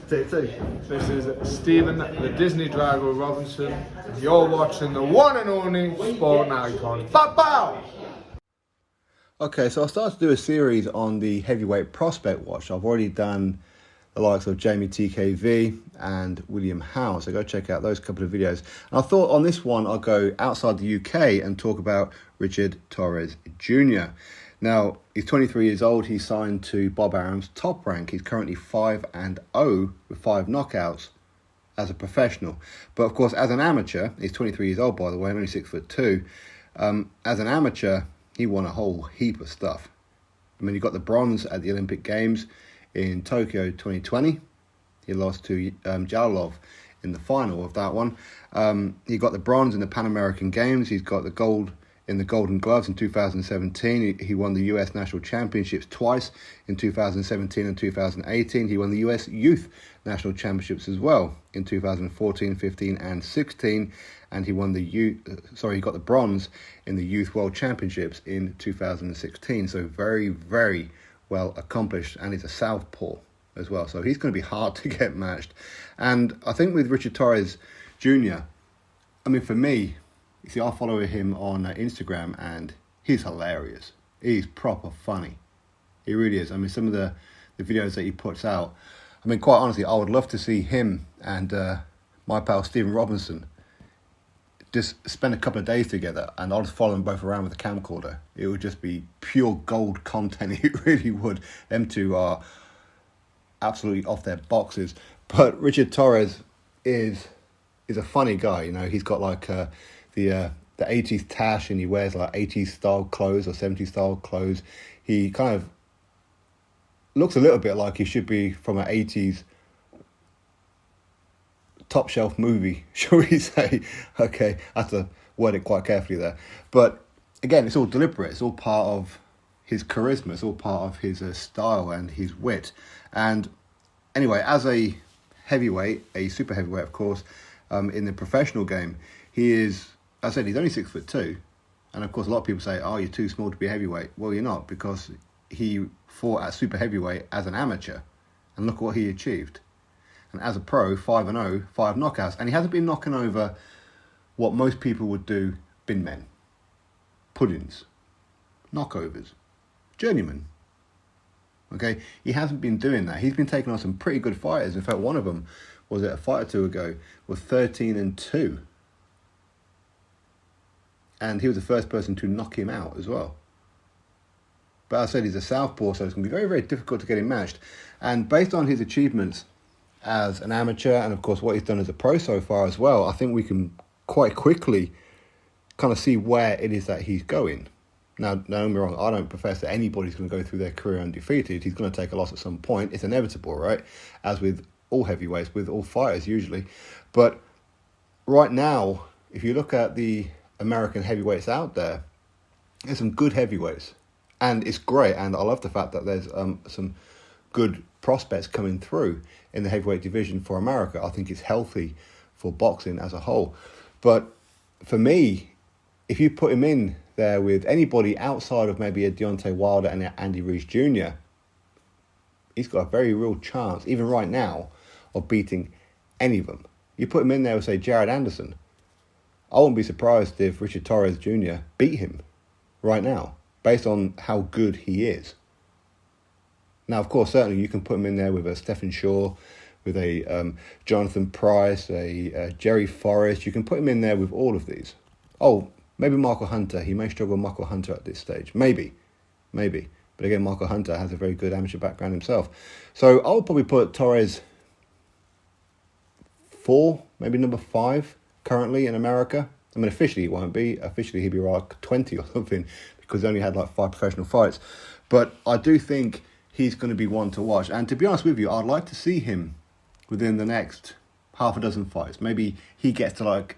Take two. This is Stephen, the Disney Drago Robinson. You're watching the one and only Sport Icon. Bow! Okay, so I started to do a series on the heavyweight prospect watch. I've already done the likes of Jamie TKV and William Howe, so go check out those couple of videos. And I thought on this one I'll go outside the UK and talk about Richard Torrez Jr. Now, he's 23 years old. He's signed to Bob Arum's Top Rank. He's currently 5-0 with 5 knockouts as a professional. But of course, as an amateur, he's 23 years old, by the way, only 6'2". As an amateur, he won a whole heap of stuff. I mean, he got the bronze at the Olympic Games in Tokyo 2020. He lost to Jalolov in the final of that one. He got the bronze in the Pan American Games. He's got the gold in the Golden Gloves in 2017. He won the US National Championships twice in 2017 and 2018. He won the US Youth National Championships as well in 2014, 15 and 16. And he won he got the bronze in the Youth World Championships in 2016. So very, very well accomplished. And he's a southpaw as well. So he's going to be hard to get matched. And I think with Richard Torrez Jr., I mean, for me, you see, I follow him on Instagram and he's hilarious. He's proper funny. He really is. I mean, some of the videos that he puts out, I mean, quite honestly, I would love to see him and my pal Stephen Robinson just spend a couple of days together, and I'll just follow them both around with a camcorder. It would just be pure gold content. It really would. Them two are absolutely off their boxes. But Richard Torrez is a funny guy. You know, he's got like the 80s tash, and he wears like 80s style clothes or 70s style clothes. He kind of looks a little bit like he should be from an 80s top shelf movie, shall we say. Okay, I have to word it quite carefully there. But again, it's all deliberate. It's all part of his charisma. It's all part of his style and his wit. And anyway, as a heavyweight, a super heavyweight, of course, in the professional game, he is, I said, he's only 6'2". And of course, a lot of people say, oh, you're too small to be a heavyweight. Well, you're not, because he fought at super heavyweight as an amateur. And look what he achieved. And as a pro, 5-0, 5 knockouts. And he hasn't been knocking over what most people would do, bin men, puddings, knockovers, journeymen. Okay, he hasn't been doing that. He's been taking on some pretty good fighters. In fact, one of them was a fight or two ago, was 13-2. And he was the first person to knock him out as well. But as I said, he's a southpaw, so it's going to be very, very difficult to get him matched. And based on his achievements as an amateur, and of course what he's done as a pro so far as well, I think we can quite quickly kind of see where it is that he's going. Now, don't get me wrong, I don't profess that anybody's going to go through their career undefeated. He's going to take a loss at some point. It's inevitable, right? As with all heavyweights, with all fighters usually. But right now, if you look at the American heavyweights out there, there's some good heavyweights. And it's great, and I love the fact that there's some good prospects coming through in the heavyweight division for America. I think it's healthy for boxing as a whole. But for me, if you put him in there with anybody outside of maybe a Deontay Wilder and Andy Ruiz Jr., he's got a very real chance, even right now, of beating any of them. You put him in there with, say, Jared Anderson, I wouldn't be surprised if Richard Torrez Jr. beat him right now, based on how good he is. Now, of course, certainly you can put him in there with a Stephen Shaw, with a Jonathan Price, a Jerry Forrest. You can put him in there with all of these. Oh, maybe Michael Hunter. He may struggle with Michael Hunter at this stage. Maybe. But again, Michael Hunter has a very good amateur background himself. So I would probably put Torrez 4, maybe number 5 currently in America. I mean, officially he won't be. Officially he'd be like 20 or something, because he only had like 5 professional fights. But I do think he's going to be one to watch. And to be honest with you, I'd like to see him within the next half a dozen fights. Maybe he gets to like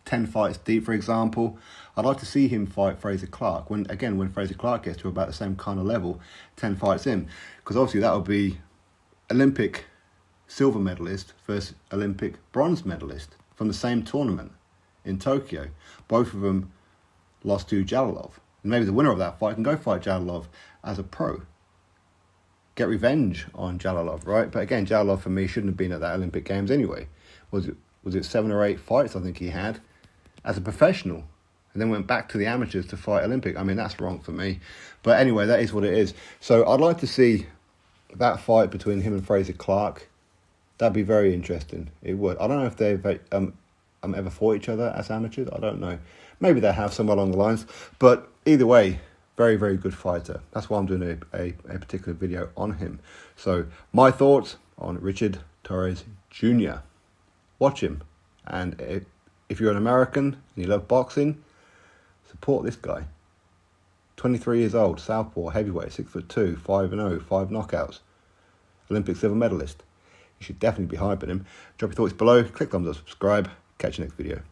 10 fights deep, for example. I'd like to see him fight Fraser Clark. When Fraser Clark gets to about the same kind of level, 10 fights in. Because obviously that would be Olympic silver medalist versus Olympic bronze medalist from the same tournament in Tokyo. Both of them lost to Jalolov. And maybe the winner of that fight can go fight Jalolov as a pro. get revenge on Jalolov, right? But again, Jalolov for me shouldn't have been at that Olympic Games anyway. Was it 7 or 8 fights I think he had as a professional, and then went back to the amateurs to fight Olympic? I mean, that's wrong for me. But anyway, that is what it is. So I'd like to see that fight between him and Fraser Clark. That'd be very interesting. It would. I don't know if they've ever fought each other as amateurs. I don't know. Maybe they have somewhere along the lines. But either way, very, very good fighter. That's why I'm doing a particular video on him. So my thoughts on Richard Torrez Jr. Watch him. And if you're an American and you love boxing, support this guy. 23 years old, southpaw, heavyweight, 6'2", 5-0, 5 knockouts. Olympic silver medalist. You should definitely be hyping him. Drop your thoughts below, click thumbs up, subscribe. Catch you next video.